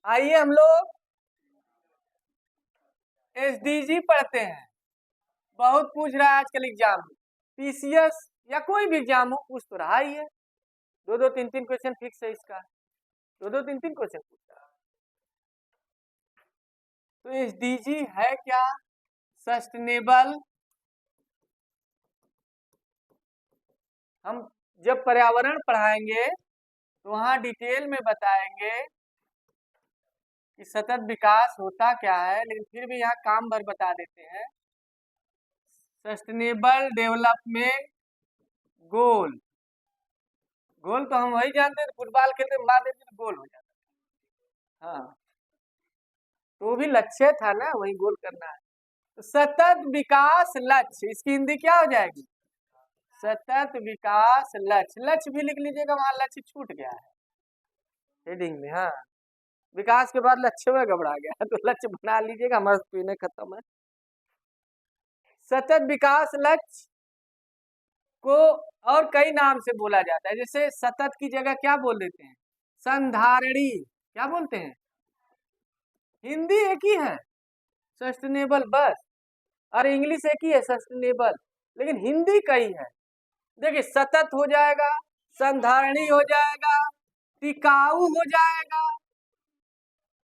आइए हम लोग एसडीजी पढ़ते हैं। बहुत पूछ रहा है आजकल एग्जाम में, पीसीएस या कोई भी एग्जाम हो पूछ तो रहा ही है। दो दो तीन तीन क्वेश्चन फिक्स है इसका, दो दो तीन तीन क्वेश्चन पूछ रहा है। तो एसडीजी है क्या? सस्टेनेबल, हम जब पर्यावरण पढ़ाएंगे तो वहां डिटेल में बताएंगे कि सतत विकास होता क्या है, लेकिन फिर भी यहाँ काम भर बता देते हैं। सस्टेनेबल डेवलपमेंट गोल, गोल तो हम वही जानते हैं, फुटबॉल खेलते मार देते तो गोल हो जाता। हाँ, तो भी लक्ष्य था ना, वही गोल करना है। तो सतत विकास लक्ष्य, इसकी हिंदी क्या हो जाएगी? सतत विकास लक्ष्य। लक्ष्य भी लिख लीजिएगा, वहां लक्ष्य छूट गया है हेडिंग में। हाँ, विकास के बाद लक्ष्य में गड़बड़ा गया तो लक्ष्य बना लीजिएगा, हमारा पीने खत्म है। सतत विकास लक्ष्य को और कई नाम से बोला जाता है, जैसे सतत की जगह क्या बोल देते हैं? संधारणी। क्या बोलते हैं? हिंदी एक ही है, सस्टेनेबल बस, और इंग्लिश एक ही है सस्टेनेबल, लेकिन हिंदी कई है। देखिए, सतत हो जाएगा, संधारणी हो जाएगा, टिकाऊ हो जाएगा,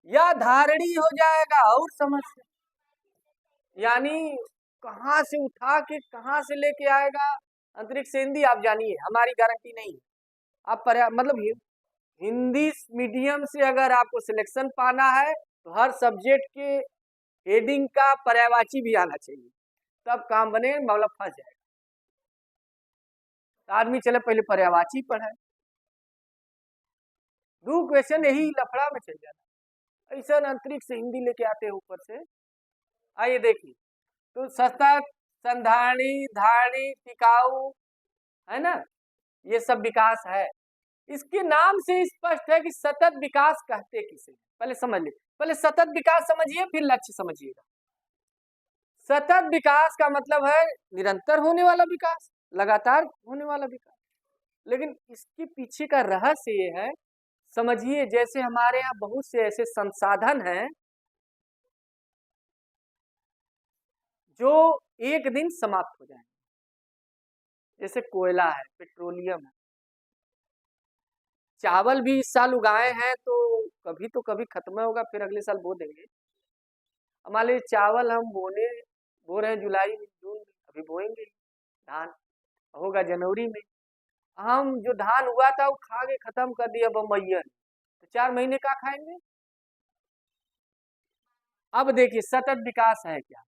या धारणी हो जाएगा। और समझ, यानी कहां से उठा के कहां से लेके आएगा अंतरिक्ष से। हिंदी आप जानिए, हमारी गारंटी नहीं है। आप मतलब हिंदी मीडियम से अगर आपको सिलेक्शन पाना है तो हर सब्जेक्ट के हेडिंग का पर्यायवाची भी आना चाहिए, तब काम बने, मामला फंस जाएगा। तो आदमी चले पहले पर्यायवाची पढ़े, दो क्वेश्चन यही लफड़ा में चल जाता। ऐसा अंतरिक्ष से हिंदी लेके आते हैं ऊपर से। आइए देखिए, तो सतत, संधारणी, धारणी, टिकाऊ, है ना, ये सब विकास है। इसके नाम से स्पष्ट है कि सतत विकास कहते किसे। पहले समझ लीजिए, पहले सतत विकास समझिए, फिर लक्ष्य समझिएगा। सतत विकास का मतलब है निरंतर होने वाला विकास, लगातार होने वाला विकास। लेकिन इसके पीछे का रहस्य ये है, समझिए, जैसे हमारे यहाँ बहुत से ऐसे संसाधन हैं जो एक दिन समाप्त हो जाएंगे, जैसे कोयला है, पेट्रोलियम है। चावल भी इस साल उगाए हैं तो कभी खत्म होगा, फिर अगले साल बो देंगे। हमारे चावल हम बो रहे हैं जुलाई में, जून में, अभी बोएंगे। धान होगा जनवरी में। हम जो धान हुआ था वो खा के खत्म कर दिया बम्बैया, तो 4 महीने का खाएंगे। अब देखिए सतत विकास है क्या,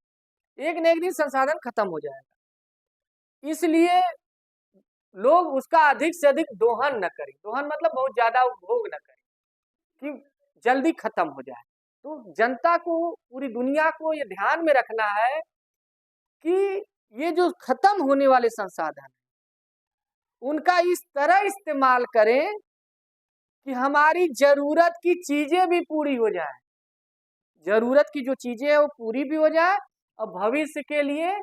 एक न एक दिन संसाधन खत्म हो जाएगा, इसलिए लोग उसका अधिक से अधिक दोहन न करें। दोहन मतलब बहुत ज्यादा उपभोग न करें कि जल्दी खत्म हो जाए। तो जनता को, पूरी दुनिया को ये ध्यान में रखना है कि ये जो खत्म होने वाले संसाधन उनका इस तरह इस्तेमाल करें कि हमारी जरूरत की चीजें भी पूरी हो जाए, जरूरत की जो चीजें है वो पूरी भी हो जाए और भविष्य के लिए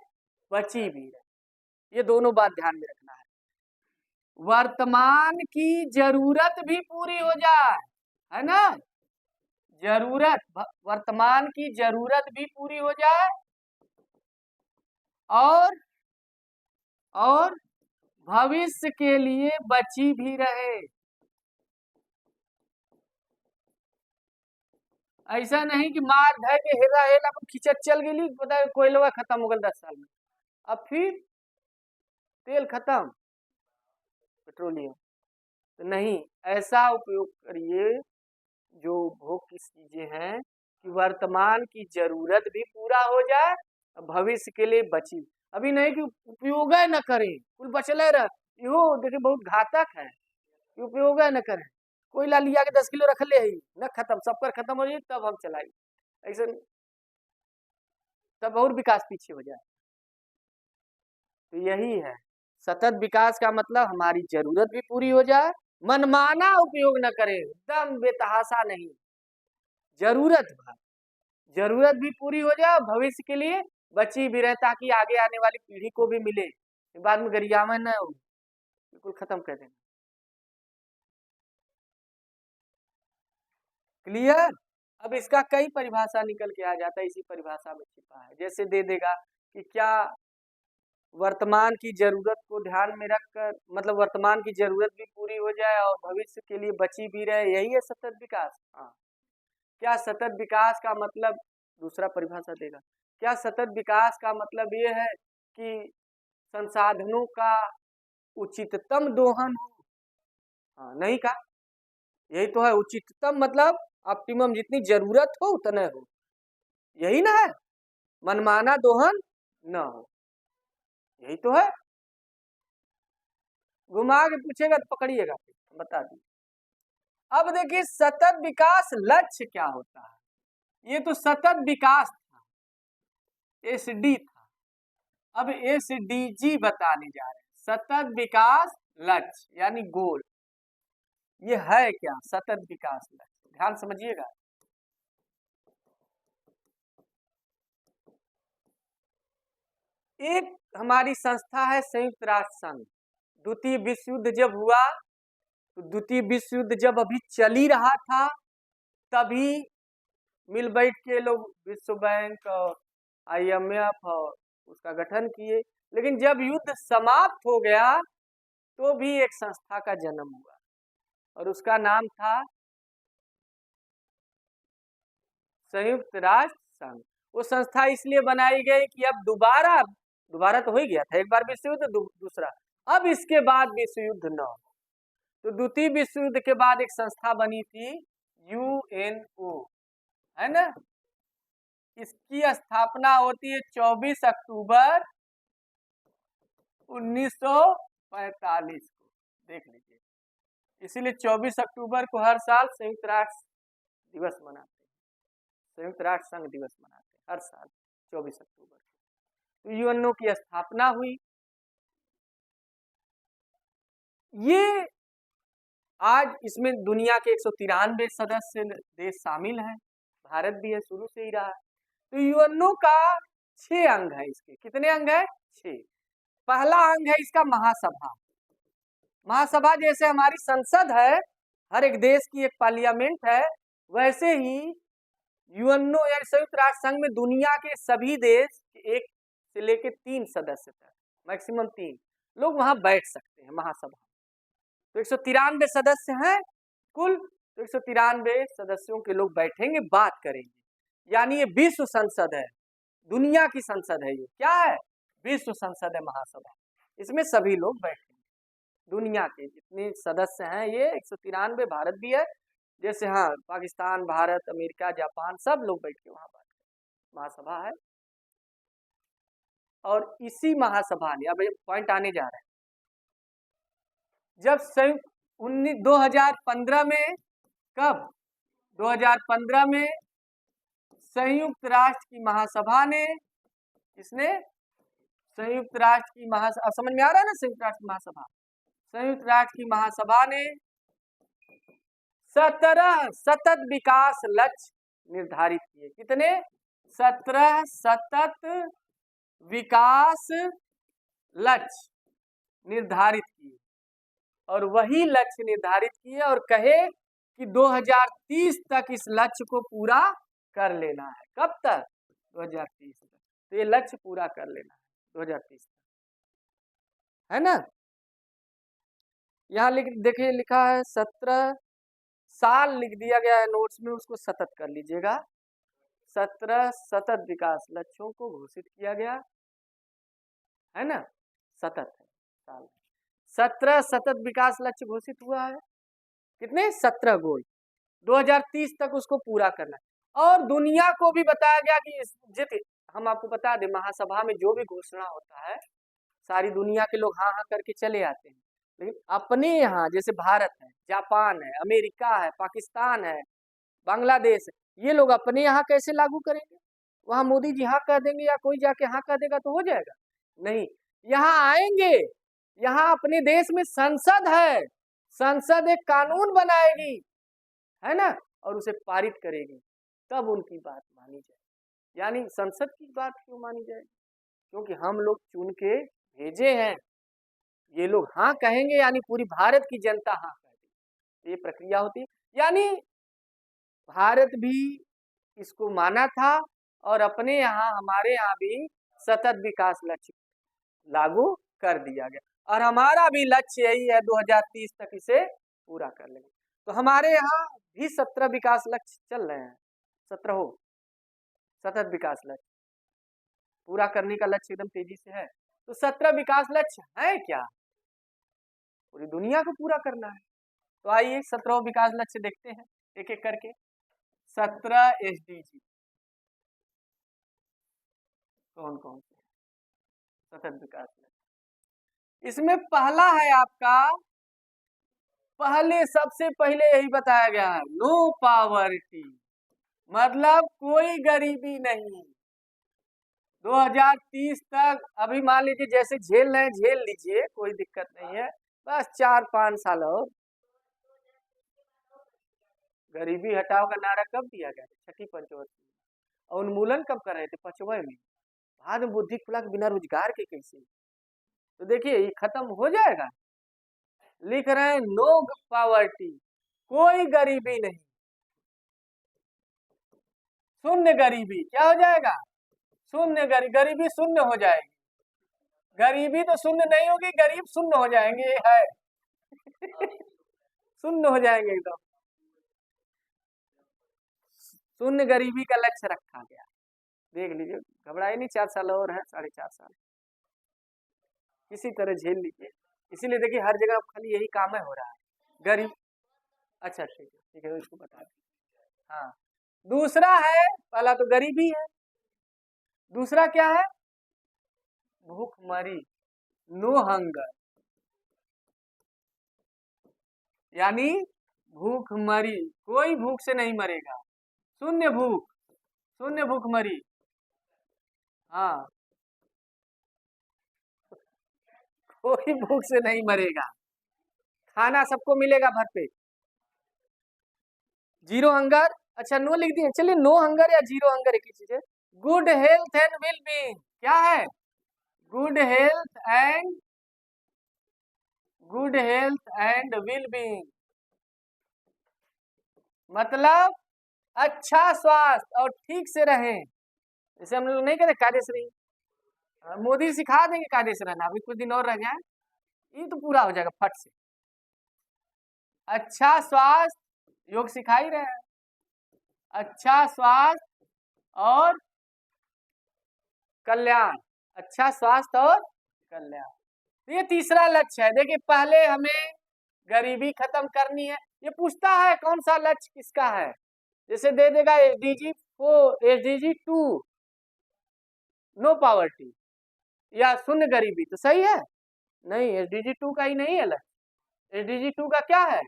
बची भी रहे। ये दोनों बात ध्यान में रखना है। वर्तमान की जरूरत भी पूरी हो जाए, है ना, वर्तमान की जरूरत भी पूरी हो जाए और भविष्य के लिए बची भी रहे। ऐसा नहीं कि मार धर के हेरा हेरा खिंचत चल गई, पता कोयलवा खत्म हो गया 10 साल में, अब फिर तेल खत्म, पेट्रोलियम। तो नहीं, ऐसा उपयोग करिए जो उपभोग की चीजें हैं कि वर्तमान की जरूरत भी पूरा हो जाए और भविष्य के लिए बची। अभी नहीं कि उपयोग न करें, कुल बचले रह, यो देखिए बहुत घातक है, उपयोग न करें। कोयला लिया के 10 किलो रख ले ही न, खत्म, सबकर खत्म हो जाए तब हम चलाई, ऐसे तब और विकास पीछे हो जाए। तो यही है सतत विकास का मतलब, हमारी जरूरत भी पूरी हो जाए, मनमाना उपयोग न करें, एकदम बेतहाशा नहीं, जरूरत भी पूरी हो जाए, भविष्य के लिए बची भी रहे, ताकि आगे आने वाली पीढ़ी को भी मिले, बाद में गरियामन न हो, बिल्कुल खत्म कर देना। क्लियर? अब इसका कई परिभाषा निकल के आ जाता है, इसी परिभाषा में छिपा है। जैसे दे देगा कि क्या वर्तमान की जरूरत को ध्यान में रखकर, मतलब वर्तमान की जरूरत भी पूरी हो जाए और भविष्य के लिए बची भी रहे, यही है सतत विकास। हाँ, क्या सतत विकास का मतलब, दूसरा परिभाषा देगा, क्या सतत विकास का मतलब ये है कि संसाधनों का उचिततम दोहन हो? हाँ, नहीं का, यही तो है उचिततम, मतलब ऑप्टिमम, जितनी जरूरत हो उतने हो, यही ना है, मनमाना दोहन न हो, यही तो है। घुमा के पूछेगा तो पकड़िएगा, बता दी। अब देखिए सतत विकास लक्ष्य क्या होता है, ये तो सतत विकास था, एसडी था, अब एसडीजी बताने जा रहे हैं, सतत विकास लक्ष्य यानी गोल। ये है क्या सतत विकास लक्ष्य, ध्यान समझिएगा। एक हमारी संस्था है संयुक्त राष्ट्र संघ, द्वितीय विश्व युद्ध जब हुआ, तो द्वितीय विश्व युद्ध जब अभी चल ही रहा था, तभी मिल बैठ के लोग विश्व बैंक और IMF और उसका गठन किए। लेकिन जब युद्ध समाप्त हो गया तो भी एक संस्था का जन्म हुआ और उसका नाम था संयुक्त राष्ट्र संघ। वो संस्था इसलिए बनाई गई कि अब दोबारा तो हो ही गया था एक बार विश्व युद्ध, दूसरा अब इसके बाद विश्व युद्ध न हो, तो द्वितीय विश्व युद्ध के बाद एक संस्था बनी थी UNO, है ना। इसकी स्थापना होती है 24 अक्टूबर 1945 को, देख लीजिए। इसीलिए 24 अक्टूबर को हर साल संयुक्त राष्ट्र दिवस मनाते हैं, संयुक्त राष्ट्र संघ दिवस मनाते हैं हर साल 24 अक्टूबर को। तो UNO की स्थापना हुई। ये आज इसमें दुनिया के 193 सदस्य देश शामिल हैं, भारत भी है, शुरू से ही रहा है। तो UNO का 6 अंग है, इसके कितने अंग है? 6। पहला अंग है इसका महासभा। महासभा जैसे हमारी संसद है, हर एक देश की एक पार्लियामेंट है, वैसे ही UNO या संयुक्त राष्ट्र संघ में दुनिया के सभी देश, एक से लेके 3 सदस्य तक, मैक्सिमम 3 लोग वहां बैठ सकते हैं महासभा। तो 193 सदस्य हैं कुल, तो 193 सदस्यों के लोग बैठेंगे, बात करेंगे। यानी ये विश्व संसद है, दुनिया की संसद है। ये क्या है? विश्व संसद है महासभा। इसमें सभी लोग बैठेंगे, दुनिया के जितने सदस्य हैं, ये 193, भारत भी है, जैसे हाँ पाकिस्तान, भारत, अमेरिका, जापान, सब लोग बैठ के वहां बात करें, महासभा है। और इसी महासभा ने, अब पॉइंट आने जा रहे हैं, जब संयुक्त 2015 में, कब 2015 में संयुक्त राष्ट्र की महासभा ने, इसने संयुक्त राष्ट्र की महासभा, समझ में आ रहा है ना, संयुक्त राष्ट्र की महासभा, संयुक्त राष्ट्र की महासभा ने 17 सतत विकास लक्ष्य निर्धारित किए। कितने? 17 सतत विकास लक्ष्य निर्धारित किए, और वही लक्ष्य निर्धारित किए और कहे कि 2030 तक इस लक्ष्य को पूरा कर लेना है। कब तक? 2030 तक। तो ये लक्ष्य पूरा कर लेना है 2030 तक, है ना। यहाँ देखिए लिखा है 17 साल लिख दिया गया है नोट्स में, उसको सतत कर लीजिएगा। 17 सतत विकास लक्ष्यों को घोषित किया गया है ना, सतत है साल। 17 सतत विकास लक्ष्य घोषित हुआ है, कितने? 17 गोल, 2030 तक उसको पूरा करना है। और दुनिया को भी बताया गया कि हम आपको बता दें, महासभा में जो भी घोषणा होता है, सारी दुनिया के लोग हाँ हाँ करके चले आते हैं, लेकिन अपने यहाँ जैसे भारत है, जापान है, अमेरिका है, पाकिस्तान है, बांग्लादेश है, ये लोग अपने यहाँ कैसे लागू करेंगे? वहां मोदी जी हाँ कह देंगे या कोई जाके हाँ कह देगा तो हो जाएगा? नहीं, यहाँ आएंगे, यहाँ अपने देश में संसद है, संसद एक कानून बनाएगी, है ना, और उसे पारित करेगी, तब उनकी बात मानी जाए। यानी संसद की बात क्यों मानी जाए? क्योंकि हम लोग चुन के भेजे हैं, ये लोग हाँ कहेंगे यानी पूरी भारत की जनता हाँ कहेगी, ये प्रक्रिया होती है। यानी भारत भी इसको माना था और अपने यहाँ हमारे यहाँ भी सतत विकास लक्ष्य लागू कर दिया गया और हमारा भी लक्ष्य यही है 2030 तक इसे पूरा कर लेंगे। तो हमारे यहाँ भी 17 विकास लक्ष्य चल रहे हैं, 17 सतत विकास लक्ष्य पूरा करने का लक्ष्य एकदम तेजी से है। तो 17 विकास लक्ष्य है क्या? पूरी दुनिया को पूरा करना है। तो आइए 17 विकास लक्ष्य देखते हैं एक एक करके। 17 SDG कौन कौन से सतत विकास लक्ष्य? इसमें पहला है आपका, सबसे पहले यही बताया गया है, नो पावर्टी, मतलब कोई गरीबी नहीं। 2030 तक अभी मान लीजिए जैसे झेल रहे हैं झेल लीजिए, कोई दिक्कत नहीं है, बस 4-5 साल और। गरीबी हटाओ का नारा कब दिया गया था? छठी पंचवर्षीय। और उन्मूलन कब कर रहे थे? 5वें में। बाद में बुद्धि खुला के बिना रोजगार के कैसे? तो देखिए ये खत्म हो जाएगा। लिख रहे हैं नो पावर्टी, कोई गरीबी नहीं, शून्य गरीबी। क्या हो जाएगा? शून्य गरीबी शून्य हो जाएगी। गरीबी तो शून्य नहीं होगी, गरीब शून्य हो जाएंगे, ये है शून्य हो जाएंगे एकदम। शून्य गरीबी का लक्ष्य रखा गया। देख लीजिए, घबराए नहीं, 4 साल और है, 4.5 साल किसी तरह झेल लीजिए। इसीलिए देखिए हर जगह खाली यही काम है हो रहा है, गरीब। अच्छा ठीक है इसको बता दें। हाँ, दूसरा है, पहला तो गरीबी है, दूसरा क्या है? भूखमरी, नो हंगर, यानी भूखमरी, कोई भूख से नहीं मरेगा, शून्य भूखमरी। हाँ, कोई भूख से नहीं मरेगा, खाना सबको मिलेगा भरपेट। जीरो हंगर, अच्छा नो लिख दिए, चलिए नो हंगर या जीरो हंगर एक ही चीज है। Good health and well being, क्या है? Good health and well being, मतलब अच्छा स्वास्थ्य और ठीक से रहें। जैसे हम लोग नहीं कहते कायदे से रहिए, मोदी सिखा देंगे कायदे से रहना, अभी कुछ दिन और रह जाए, ये तो पूरा हो जाएगा फट से। अच्छा स्वास्थ्य, योग सिखा ही रहे हैं, अच्छा स्वास्थ्य और कल्याण, अच्छा स्वास्थ्य और कल्याण, तो ये तीसरा लक्ष्य है। देखिए पहले हमें गरीबी खत्म करनी है। ये पूछता है कौन सा लक्ष्य किसका है, जैसे दे देगा SDG 4, SDG 2 नो पावर्टी या शून्य गरीबी, तो सही है? नहीं, SDG 2 का ही नहीं है लक्ष्य। SDG 2 का क्या है?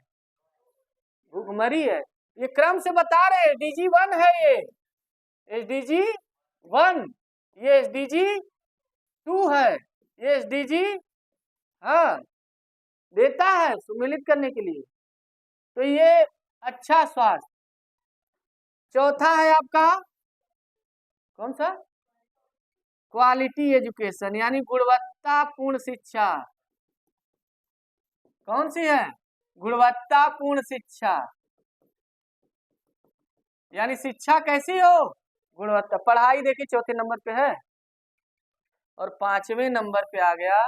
भूखमरी है। ये क्रम से बता रहे हैं, SDG 1 है ये, SDG 1, ये SDG 2 है, ये SDG हाँ देता है सम्मिलित करने के लिए। तो ये अच्छा स्वास्थ्य। चौथा है आपका कौन सा? क्वालिटी एजुकेशन, यानी गुणवत्तापूर्ण शिक्षा। कौन सी है? गुणवत्तापूर्ण शिक्षा, यानी शिक्षा कैसी हो? गुणवत्ता। पढ़ाई देखिए चौथे नंबर पे है, और 5वें नंबर पे आ गया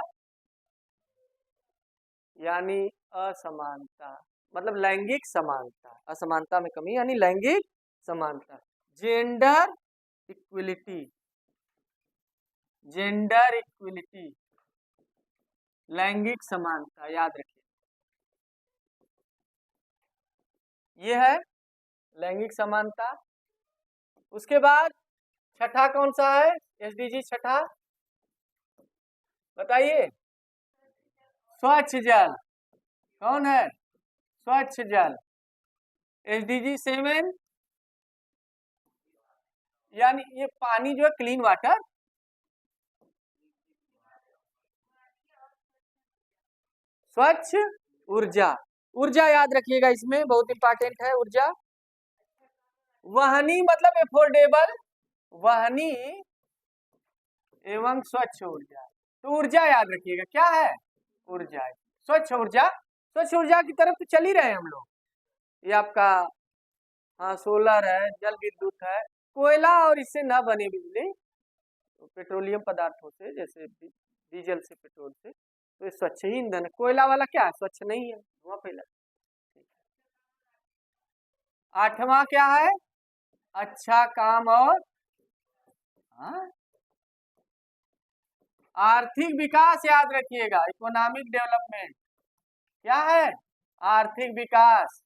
यानी असमानता, मतलब लैंगिक समानता, असमानता में कमी यानी लैंगिक समानता, जेंडर इक्विलिटी, लैंगिक समानता, याद रखिए ये है लैंगिक समानता। उसके बाद छठा कौन सा है? SDG छठा बताइए। स्वच्छ जल, कौन है? स्वच्छ जल। SDG 7, यानी ये पानी जो है क्लीन वाटर। स्वच्छ ऊर्जा, ऊर्जा याद रखिएगा, इसमें बहुत इंपॉर्टेंट है ऊर्जा। वहनी मतलब एफोर्डेबल, वहनी एवं स्वच्छ ऊर्जा। तो ऊर्जा याद रखिएगा, क्या है? ऊर्जा, स्वच्छ ऊर्जा। स्वच्छ ऊर्जा की तरफ तो चल ही रहे हैं हम लोग। ये आपका हाँ सोलर है, जल विद्युत है, कोयला और इससे न बने बिजली, तो पेट्रोलियम पदार्थों से, जैसे डीजल से, पेट्रोल से, तो ये स्वच्छ ही ईंधन है। कोयला वाला क्या है, स्वच्छ नहीं है, धुआं फैला। आठवां क्या है, अच्छा काम और हाँ आर्थिक विकास, याद रखिएगा, इकोनॉमिक डेवलपमेंट क्या है, आर्थिक विकास,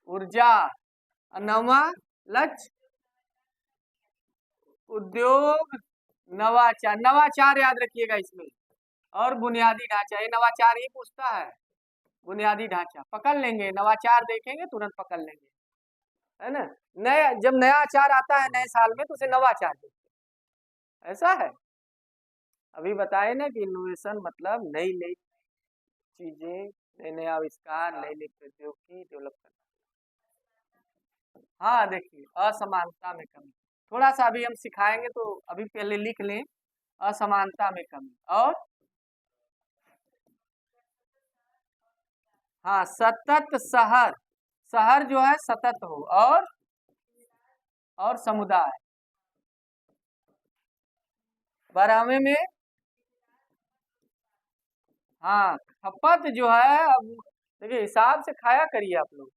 ऊर्जा। नवा लक्ष्य उद्योग, नवाचार, नवाचार याद रखिएगा इसमें, और बुनियादी ढांचा, ये नवाचार ही पूछता है, बुनियादी ढांचा पकड़ लेंगे, नवाचार देखेंगे तुरंत पकड़ लेंगे, है ना। नया, जब नया आचार आता है नए साल में तो उसे नवाचार देते हैं, ऐसा है। अभी बताए ना कि इनोवेशन मतलब नई नई चीजें, नए नए आविष्कार, नई नई प्रौद्योगिकी डेवलप करना। हाँ देखिए, असमानता में कमी, थोड़ा सा अभी हम सिखाएंगे तो अभी पहले लिख लें, असमानता में कमी, और हाँ सतत शहर, शहर जो है सतत हो, और समुदाय। 12वें में हाँ खपत जो है, अब देखिए हिसाब से खाया करिए आप लोग,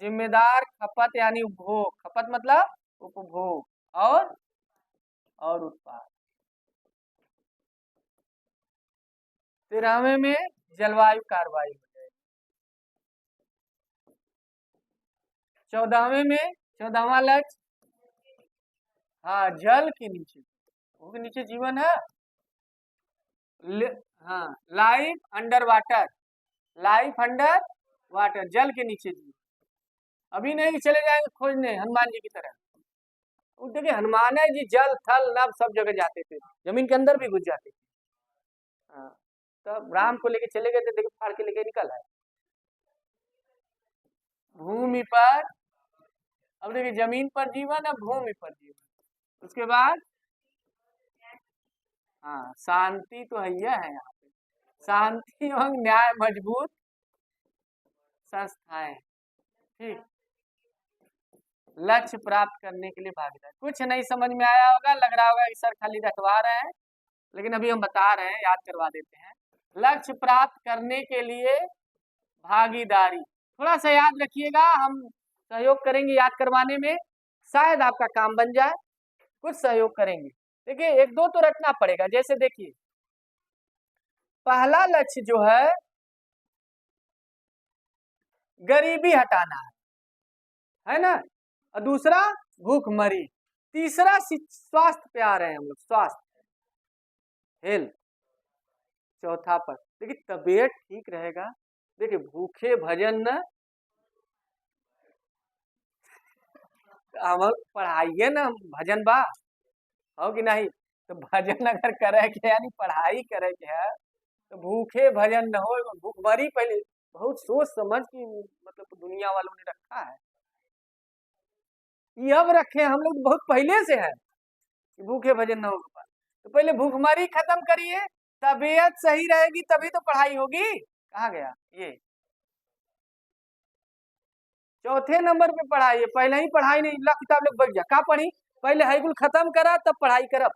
जिम्मेदार खपत यानी उपभोग, खपत मतलब उपभोग, और उत्पाद। 13वें में जलवायु कार्रवाई हो जाएगी। 14वें में, 14वां लक्ष्य, हाँ जल के नीचे, भू के नीचे जीवन है, हाँ life under water, life under water, जल के नीचे जीवन। अभी नहीं चले जाएंगे खोजने हनुमान जी की तरह, देखिए हनुमान जी जल थल नभ सब जगह जाते थे, जमीन के अंदर भी घुस जाते थे। हाँ तब राम को लेके चले गए थे, देखिए फाड़ के लेके निकल आए भूमि पर। अब देखिए जमीन पर जीवन है, भूमि पर जीवन, उसके बाद हाँ शांति तो है यहाँ पे, शांति एवं न्याय मजबूत संस्थाएं, ठीक। लक्ष्य प्राप्त करने के लिए भागीदारी, कुछ नहीं समझ में आया होगा, लग रहा होगा कि सर खाली रखवा रहे हैं, लेकिन अभी हम बता रहे हैं, याद करवा देते हैं। लक्ष्य प्राप्त करने के लिए भागीदारी, थोड़ा सा याद रखिएगा, हम सहयोग करेंगे याद करवाने में, शायद आपका काम बन जाए, कुछ सहयोग करेंगे। देखिए एक दो तो रटना पड़ेगा, जैसे देखिए पहला लक्ष्य जो गरीबी हटाना है ना, और दूसरा भूखमरी, तीसरा स्वास्थ्य पे आ रहे हैं हम लोग, स्वास्थ्य हेल्थ, चौथा पर देखिए तबीयत ठीक रहेगा। देखिए भूखे भजन न, हम पढ़ाइए ना, भजन बा हो कि नहीं, तो भजन अगर करे के यानी पढ़ाई करे के है, तो भूखे भजन न हो, भूखमरी पहले बहुत सोच समझ की, मतलब दुनिया वालों ने रखा है, ये अब रखे हम लोग बहुत पहले से है कि भूखे भजन न हो पाए, तो पहले भूखमरी खत्म करिए, तबीयत सही रहेगी तभी तो पढ़ाई होगी। कहा गया ये, चौथे नंबर पे पढ़ाई है, पहले ही पढ़ाई नहीं, ला किताब लोग बैठ जा, का पढ़ी, पहले हाईकुल खत्म करा तब पढ़ाई करब,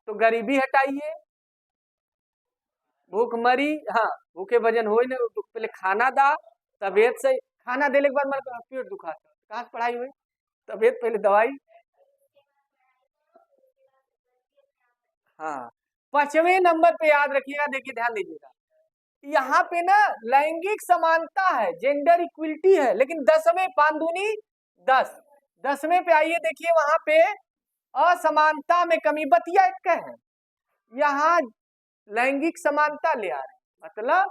तो गरीबी हटाइए, भूखमरी, हाँ भूखे भजन हो ना, तो पहले खाना दा, तबीयत से, खाना देने के बाद मेरा पेट दुखा था, कहाँ से पढ़ाई हुई, तबीयत पहले दवाई। हाँ 5वें नंबर पे याद रखिएगा, देखिए ध्यान दीजिएगा, यहाँ पे ना लैंगिक समानता है, जेंडर इक्वलिटी है, लेकिन 10वें 5 दूनी 10, 10वें पे आइए, देखिए वहां पे असमानता में कमी, बतिया एक है, यहाँ लैंगिक समानता ले आ रहे हैं, मतलब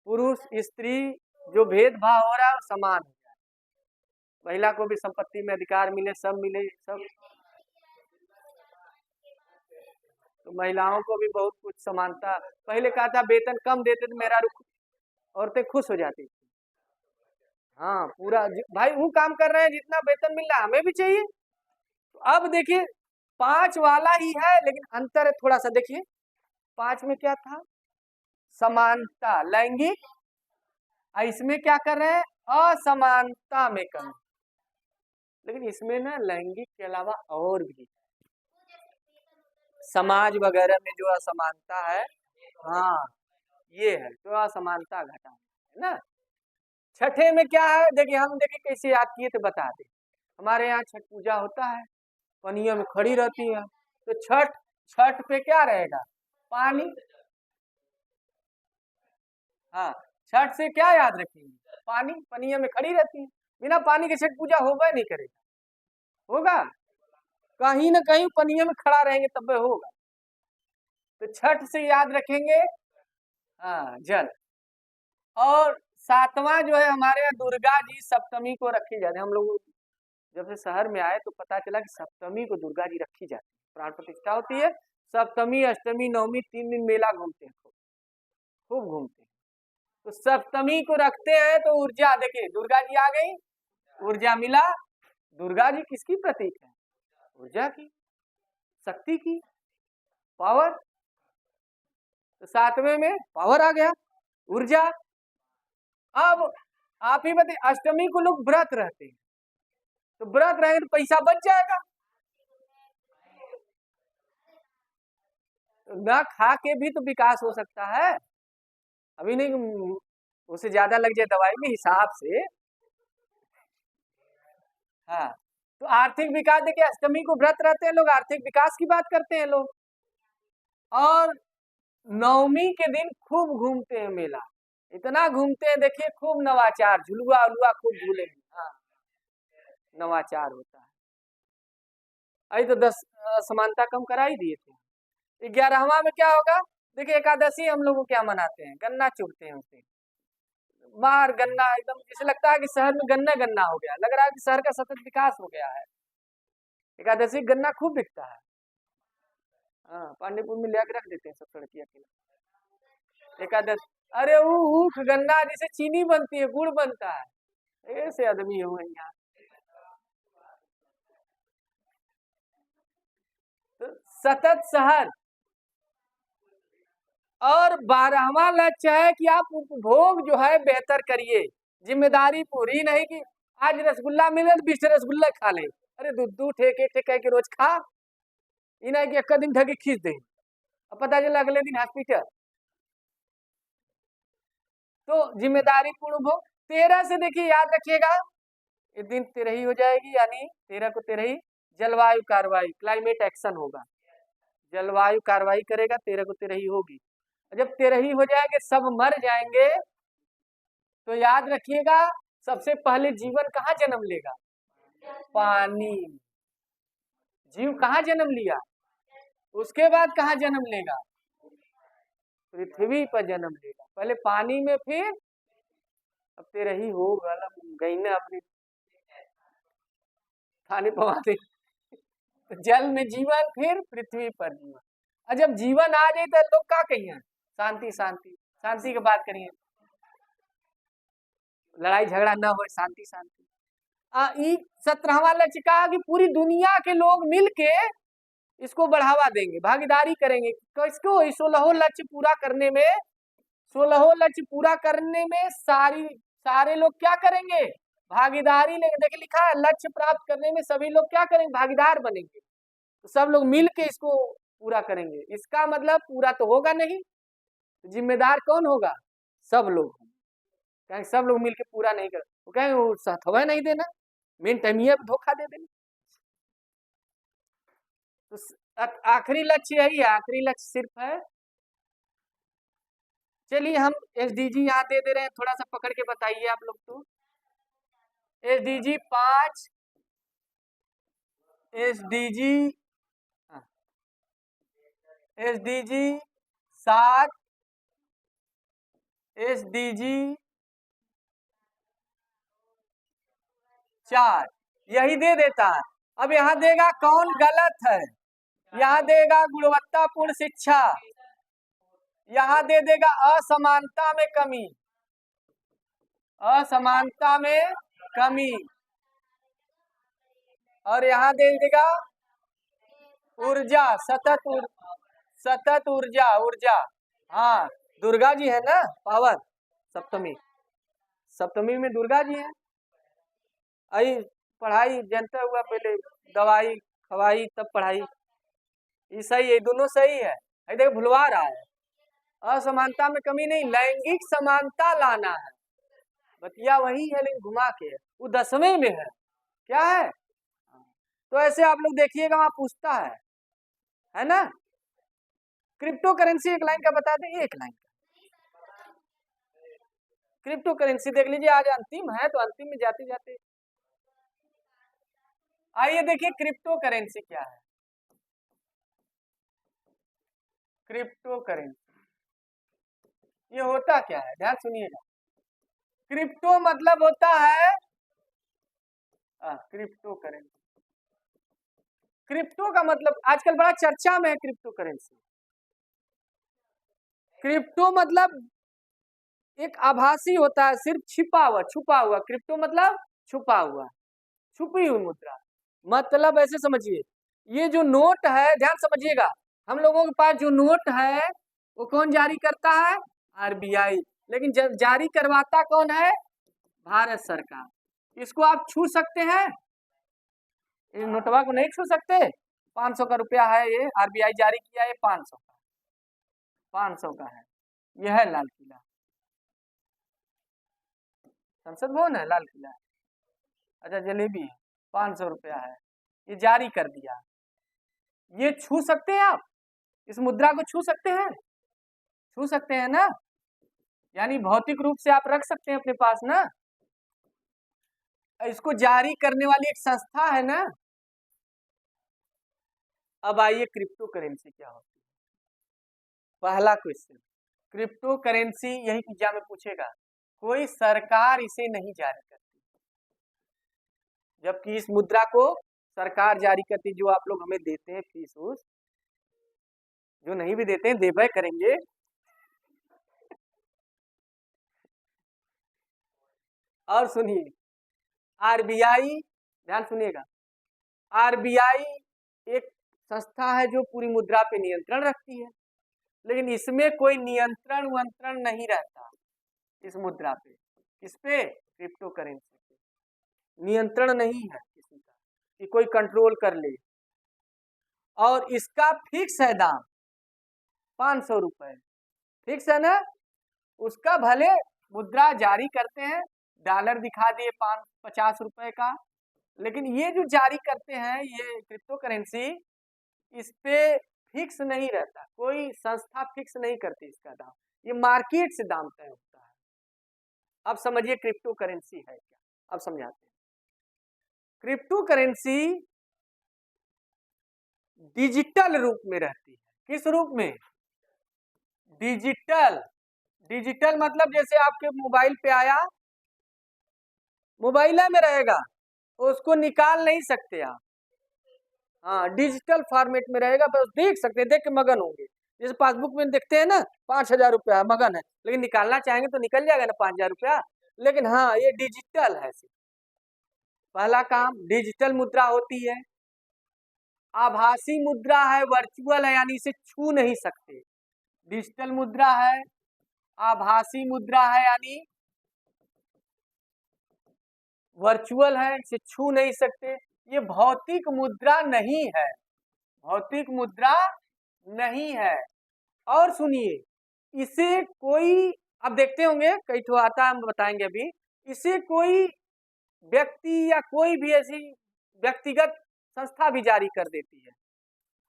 पुरुष स्त्री जो भेदभाव हो रहा है समान हो जाए, महिला को भी संपत्ति में अधिकार मिले, सब मिले, सब, तो महिलाओं को भी बहुत कुछ समानता, पहले कहा था वेतन कम देते तो मेरा औरतें खुश हो जाती थी, हाँ पूरा भाई वो काम कर रहे हैं जितना वेतन मिल रहा है हमें भी चाहिए, तो अब देखिए 5 वाला ही है, लेकिन अंतर है थोड़ा सा, देखिए 5 में क्या था, समानता लैंगिक, इसमें क्या कर रहे हैं, असमानता में कमी। लेकिन इसमें ना लैंगिक के अलावा और भी समाज वगैरह में जो असमानता है, हाँ ये है जो असमानता घटा है ना। छठे में क्या है, देखिए हम देखिए कैसे याद किए थे बता दे। हमारे यहाँ छठ पूजा होता है, पनिया में खड़ी रहती है, तो छठ छठ पे क्या रहेगा, पानी। हाँ, छठ से क्या याद रखेंगे, पानी, पनिया में खड़ी रहती है, बिना पानी के छठ पूजा होगा नहीं करेगा, होगा कहीं ना कहीं पनिया में खड़ा रहेंगे तब होगा। तो छठ से याद रखेंगे हाँ जल। और सातवां जो है हमारे यहाँ दुर्गा जी सप्तमी को रखी जाती है। हम लोग जब से शहर में आए तो पता चला कि सप्तमी को दुर्गा जी रखी जाती है, प्राण प्रतिष्ठा होती है। सप्तमी अष्टमी नवमी 3 दिन मेला घूमते हैं, खूब घूमते हैं। तो सप्तमी को रखते हैं तो ऊर्जा, देखिए दुर्गा जी आ गई, ऊर्जा मिला। दुर्गा जी किसकी प्रतीक है, ऊर्जा की, शक्ति की, पावर। तो सातवें में पावर आ गया, ऊर्जा। अब आप ही बताइए, अष्टमी को लोग व्रत रहते हैं, तो व्रत रहेंगे तो पैसा बच जाएगा, ना खा के भी तो विकास हो सकता है। अभी नहीं, उससे ज्यादा लग जाए दवाई के हिसाब से। हाँ, तो आर्थिक विकास, देखिए अष्टमी को व्रत रहते हैं लोग, आर्थिक विकास की बात करते हैं लोग। और नवमी के दिन खूब घूमते हैं मेला, इतना घूमते हैं, देखिए खूब नवाचार, झुलुआ उलुआ खूब झूलेंगे। हाँ, नवाचार होता है। अभी तो 10 समानता कम करा ही दिए थे। 11वां में क्या होगा, देखिए एकादशी हम लोग क्या मनाते हैं, गन्ना चुगते हैं उसे, बाहर गन्ना एकदम जैसे लगता है कि शहर में गन्ना गन्ना हो गया, लग रहा है कि शहर का सतत विकास हो गया है। एकादशी गन्ना खूब बिकता है। हाँ, पांडेपुर में ले रख देते हैं सब सड़किया के एकादश। अरे वो ऊख गन्ना जिसे चीनी बनती है, गुड़ बनता है, ऐसे आदमी हुए यहाँ। तो सतत शहर। और 12वां लक्ष्य है कि आप उपभोग जो है बेहतर करिए, जिम्मेदारी पूरी नहीं कि आज रसगुल्ला मिले तो 20 रसगुल्ला खा ले, अरे दूध ठेके ठेके के रोज खा, इन्हें कि एक दिन ढके खींच दे, अब पता चला अगले दिन हॉस्पिटल। तो जिम्मेदारी पूर्ण उपभोग। 13 से देखिए याद रखिएगा, इस दिन 13 हो जाएगी, यानी 13 को 13 जलवायु कार्रवाई, क्लाइमेट एक्शन होगा, जलवायु कार्रवाई करेगा, 13 को 13 होगी। जब 13 हो जाएंगे, सब मर जाएंगे, तो याद रखिएगा सबसे पहले जीवन कहाँ जन्म लेगा, पानी। जीव कहाँ जन्म लिया, उसके बाद कहाँ जन्म लेगा, पृथ्वी पर जन्म लेगा, पहले पानी में, फिर अब 13 होगा, गई ना अपनी खाने पवाते। जल में जीवन, फिर पृथ्वी पर जीवन। और जब जीवन आ जाए तो लोग क्या कहिए, शांति शांति शांति की बात करिए, लड़ाई झगड़ा ना हो, शांति शांति। 17वां लक्ष्य कहा कि पूरी दुनिया के लोग मिलके इसको बढ़ावा देंगे, भागीदारी करेंगे। किसको, 16 लक्ष्य पूरा करने में, 16 लक्ष्य पूरा करने में सारे लोग क्या करेंगे, भागीदारी लेंगे। देखिए लिखा है लक्ष्य प्राप्त करने में सभी लोग क्या करेंगे, भागीदार बनेंगे। तो सब लोग मिल के इसको पूरा करेंगे। इसका मतलब पूरा तो होगा नहीं, तो जिम्मेदार कौन होगा, सब लोग। कहेंगे सब लोग मिलके पूरा नहीं कर, वो कहेंगे वो हवा नहीं देना, मेन टाइम ये धोखा दे देना। तो आखिरी लक्ष्य यही है, आखिरी लक्ष्य सिर्फ है। चलिए हम एसडीजी यहाँ दे रहे हैं, थोड़ा सा पकड़ के बताइए आप लोग। तो एसडीजी 5, एसडीजी एसडीजी 7, एसडीजी 4, यही दे देता है। अब यहाँ देगा कौन गलत है, यहाँ देगा गुणवत्तापूर्ण शिक्षा, यहाँ दे देगा असमानता में कमी, असमानता में कमी, और यहाँ दे देगा ऊर्जा, सतत ऊर्जा, ऊर्जा। हाँ, दुर्गा जी है ना, पावर, सप्तमी सप्तमी में दुर्गा जी हैं। आई पढ़ाई जनता हुआ, पहले दवाई खवाई तब पढ़ाई, ये सही है, दोनों सही है। देखो भुलवा रहा है, असमानता में कमी नहीं, लैंगिक समानता लाना है, बतिया वही है लेकिन घुमा के है, वो 10वें में है, क्या है। तो ऐसे आप लोग देखिएगा वहां पूछता है ना। क्रिप्टो करेंसी एक लाइन का बता दें, एक लाइन का क्रिप्टो करेंसी देख लीजिए, आज अंतिम है तो अंतिम में जाते जाते आइए देखिए क्रिप्टो करेंसी क्या है। क्रिप्टो करेंसी ये होता क्या है, ध्यान सुनिएगा। क्रिप्टो मतलब होता है क्रिप्टो करेंसी। क्रिप्टो का मतलब आजकल बड़ा चर्चा में है क्रिप्टो करेंसी। क्रिप्टो मतलब एक आभासी होता है, सिर्फ छिपा हुआ, छुपा हुआ। क्रिप्टो मतलब छुपा हुआ, छुपी हुई मुद्रा। मतलब ऐसे समझिए, ये जो नोट है, ध्यान समझिएगा, हम लोगों के पास जो नोट है वो कौन जारी करता है, आरबीआई। लेकिन जारी करवाता कौन है, भारत सरकार। इसको आप छू सकते हैं, इस नोटवा को नहीं छू सकते। 500 का रुपया है, ये आरबीआई जारी किया है, 500 का, 500 का है। यह है लाल किला, संसद भवन है, लाल किला है। अच्छा जलेबी 500 रुपया है, ये जारी कर दिया। ये छू सकते हैं आप, इस मुद्रा को छू सकते हैं, छू सकते हैं ना, यानी भौतिक रूप से आप रख सकते हैं अपने पास ना। इसको जारी करने वाली एक संस्था है ना। अब आइए क्रिप्टो करेंसी क्या होती है। पहला क्वेश्चन, क्रिप्टो करेंसी यही एग्जाम में पूछेगा, कोई सरकार इसे नहीं जारी करती, जबकि इस मुद्रा को सरकार जारी करती, जो आप लोग हमें देते हैं फीस उस, जो नहीं भी देते हैं देवे करेंगे। और सुनिए, आरबीआई, ध्यान सुनिएगा, आरबीआई एक संस्था है जो पूरी मुद्रा पे नियंत्रण रखती है, लेकिन इसमें कोई नियंत्रण वंत्रण नहीं रहता इस मुद्रा पे। किस पे, क्रिप्टो करेंसी पे नियंत्रण नहीं है किसी का कि कोई कंट्रोल कर ले। और इसका फिक्स है दाम 500 रुपए, फिक्स है ना। उसका भले मुद्रा जारी करते हैं, डॉलर दिखा दिए 50 रुपए का, लेकिन ये जो जारी करते हैं ये क्रिप्टो करेंसी, इस पे फिक्स नहीं रहता, कोई संस्था फिक्स नहीं करती इसका दाम, ये मार्केट से दाम तय होता है। अब समझिए क्रिप्टो करेंसी है क्या, अब समझाते हैं। क्रिप्टो करेंसी डिजिटल रूप में रहती है। किस रूप में, डिजिटल। डिजिटल मतलब जैसे आपके मोबाइल पे आया, मोबाइल में रहेगा, उसको निकाल नहीं सकते आप। हाँ, डिजिटल फॉर्मेट में रहेगा, बस देख सकते हैं, देख के मगन होंगे। जैसे पासबुक में देखते हैं ना 5000 रुपया मगन है, लेकिन निकालना चाहेंगे तो निकल जाएगा ना 5000 रुपया। लेकिन हाँ, ये डिजिटल है। पहला काम, डिजिटल मुद्रा होती है। आभासी मुद्रा है, वर्चुअल है, यानी इसे छू नहीं सकते। डिजिटल मुद्रा है, आभासी मुद्रा है यानी वर्चुअल है, इसे छू नहीं सकते। ये भौतिक मुद्रा नहीं है, भौतिक मुद्रा नहीं है। और सुनिए, इसे कोई, अब देखते होंगे कई ठो आता है, हम बताएंगे अभी। इसे कोई व्यक्ति या कोई भी ऐसी व्यक्तिगत संस्था भी जारी कर देती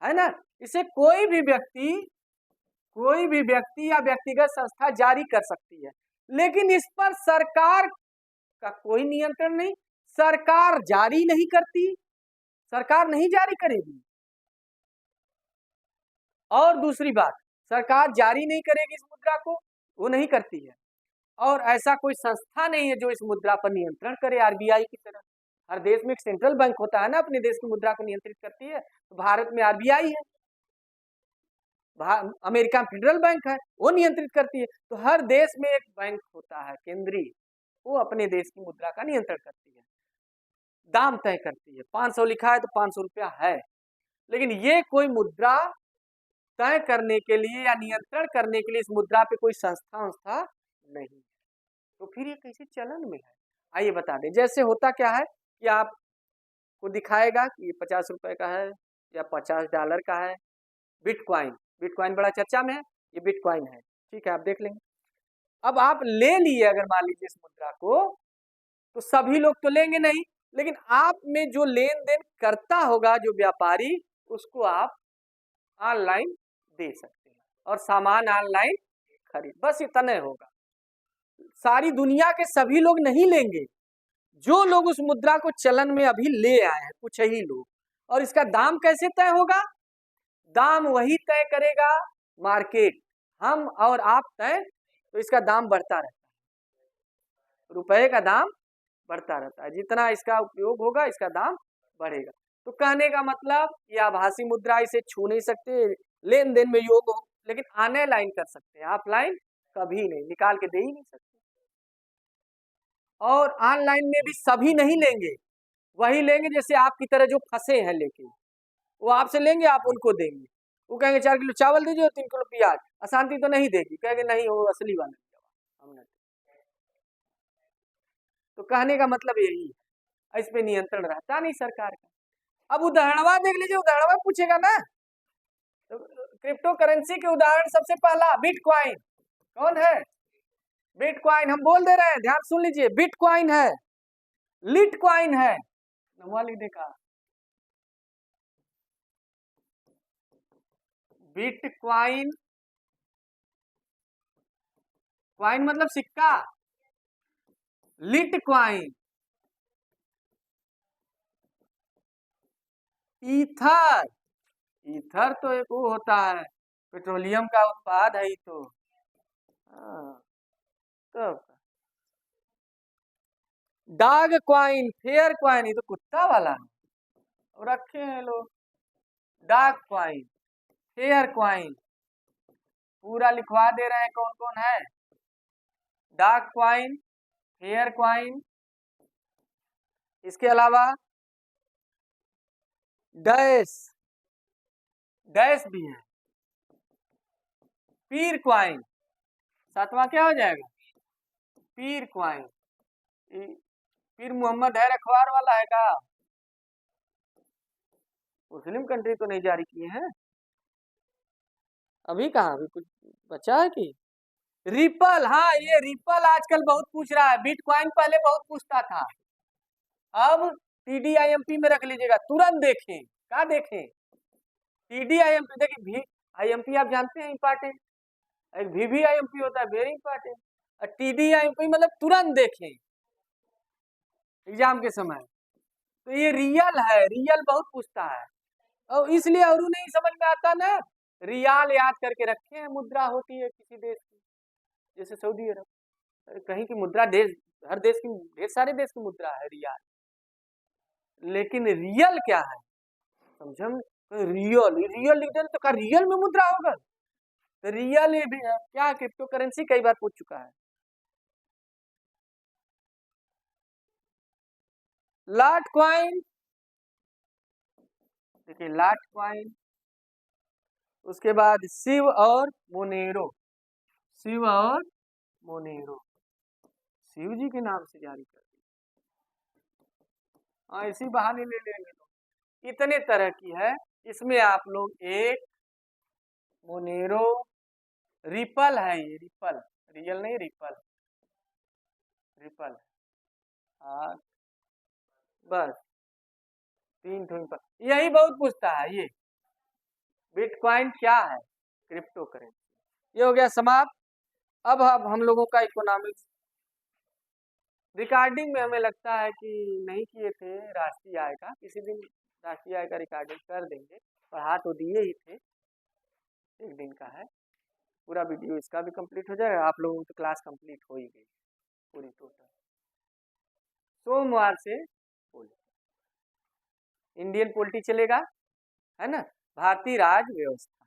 है ना। इसे कोई भी व्यक्ति या व्यक्तिगत संस्था जारी कर सकती है, लेकिन इस पर सरकार का कोई नियंत्रण नहीं, सरकार जारी नहीं करती, सरकार नहीं जारी करेगी। और दूसरी बात, सरकार जारी नहीं करेगी इस मुद्रा को, वो नहीं करती है। और ऐसा कोई संस्था नहीं है जो इस मुद्रा पर नियंत्रण करे आरबीआई की तरह। हर देश में एक सेंट्रल बैंक होता है ना, अपने देश की मुद्रा को नियंत्रित करती है। तो भारत में आरबीआई है, अमेरिका में फेडरल बैंक है, वो नियंत्रित करती है। तो हर देश में एक बैंक होता है केंद्रीय, वो अपने देश की मुद्रा का नियंत्रण करती है, दाम तय करती है। 500 लिखा है तो 500 रुपया है। लेकिन ये कोई मुद्रा तय करने के लिए या नियंत्रण करने के लिए इस मुद्रा पे कोई संस्था नहीं है। तो फिर ये कैसे चलन में है? आइए बता दें। जैसे होता क्या है कि आपको दिखाएगा कि ये 50 रुपए का है या $50 का है। बिटकॉइन, बिटकॉइन बड़ा चर्चा में है, ये बिटकॉइन है, ठीक है, आप देख लेंगे। अब आप ले लिए अगर मान लीजिए इस मुद्रा को, तो सभी लोग तो लेंगे नहीं, लेकिन आप में जो लेन देन करता होगा जो व्यापारी, उसको आप ऑनलाइन दे सकते हैं और सामान ऑनलाइन खरीद, बस इतना होगा। सारी दुनिया के सभी लोग नहीं लेंगे, जो लोग उस मुद्रा को चलन में अभी ले आए हैं कुछ ही लोग। और इसका दाम कैसे तय होगा? दाम वही तय करेगा मार्केट, हम और आप तय, तो इसका दाम बढ़ता रहता है, रुपए का दाम बढ़ता रहता है, जितना इसका उपयोग होगा इसका दाम बढ़ेगा। तो कहने का मतलब ये आभासी मुद्रा, इसे छू नहीं सकते, लेन देन में योग हो, लेकिन ऑनलाइन कर सकते हैं, ऑफलाइन कभी नहीं, निकाल के दे ही नहीं सकते। और ऑनलाइन में भी सभी नहीं लेंगे, वही लेंगे जैसे आपकी तरह जो फंसे हैं लेके, वो आपसे लेंगे, आप उनको देंगे, वो कहेंगे 4 किलो चावल दीजिए और 3 किलो प्याज, अशांति तो नहीं देगी, कहेंगे नहीं वो असली वाला हमने। तो कहने का मतलब यही है, इस पे नियंत्रण रहता नहीं सरकार का। अब उदाहरणवा देख लीजिए, उदाहरणवा पूछेगा ना, तो क्रिप्टो करेंसी के उदाहरण सबसे पहला बिटकॉइन। कौन है? बिटकॉइन, हम बोल दे रहे हैं, ध्यान सुन लीजिए, बिटकॉइन है, लिटकॉइन है, नवा लिखने का, बिटकॉइन, कॉइन मतलब सिक्का, लिटकॉइन, ईथर, ईथर तो एक वो होता है, पेट्रोलियम का उत्पाद है ही तो। तो डॉग क्वाइन, फेयर क्वाइन, ये तो कुत्ता वाला है, और रखे हैं लोग। डॉग क्वाइन, फेयर क्वाइन, पूरा लिखवा दे रहे हैं कौन कौन है। डॉग क्वाइन, फेयर क्वाइन, इसके अलावा डैश, डैश भी है, पीर क्वाइन, सातवां क्या हो जाएगा? पीर क्वाइन। पीर मोहम्मद है अखबार वाला है का? मुस्लिम कंट्री तो नहीं जारी किए हैं अभी, कहाँ अभी कुछ बचा है कि? रिपल, हाँ ये रिपल आजकल बहुत पूछ रहा है, बिटकॉइन पहले बहुत पूछता था, अब TDIMP में रख लीजिएगा, तुरंत देखें, क्या देखें? TDIMP, देखिए IMP आप जानते हैं इंपॉर्टेंट, एक VVIMP होता है वेरी इंपॉर्टेंट, और TDIMP मतलब तुरंत देखें एग्जाम के समय। तो ये रियल है, रियल बहुत पूछता है, और इसलिए और नहीं समझ में आता ना, रियाल याद करके रखे हैं, मुद्रा होती है किसी देश की, जैसे सऊदी अरब, कहीं की मुद्रा, देश, हर देश की, ढेर सारे देश की मुद्रा है रियाल, लेकिन रियल क्या है समझम, रियल, रियल लिख दें तो क्या रियल में मुद्रा होगा? तो रियल भी क्या, क्रिप्टो करेंसी कई बार पूछ चुका है। लाट क्वाइन, देखिए लाट क्वाइन, उसके बाद शिव और मोनेरो, शिव और मोनेरो, शिव जी के नाम से जारी कर दी, हाँ इसी बहाने ले लेंगे तो। इतने तरह की है, इसमें आप लोग एक मोनेरो, रिपल है, ये रिपल, रियल नहीं रिपल, रिपल, हाँ बस 3 ठो पर, यही बहुत पूछता है ये बिटकॉइन क्या है, क्रिप्टो करेंसी। ये हो गया समाप्त। अब हम लोगों का इकोनॉमिक्स रिकॉर्डिंग में हमें लगता है कि नहीं किए थे राष्ट्रीय आय का, किसी दिन राष्ट्रीय आय का रिकॉर्डिंग कर देंगे, पढ़ा तो दिए ही थे, एक दिन का है, पूरा वीडियो इसका भी कंप्लीट हो जाएगा, आप लोगों की क्लास कंप्लीट हो ही गई पूरी टोटल। सोमवार से इंडियन पॉलिटी चलेगा, है ना, भारतीय राज व्यवस्था।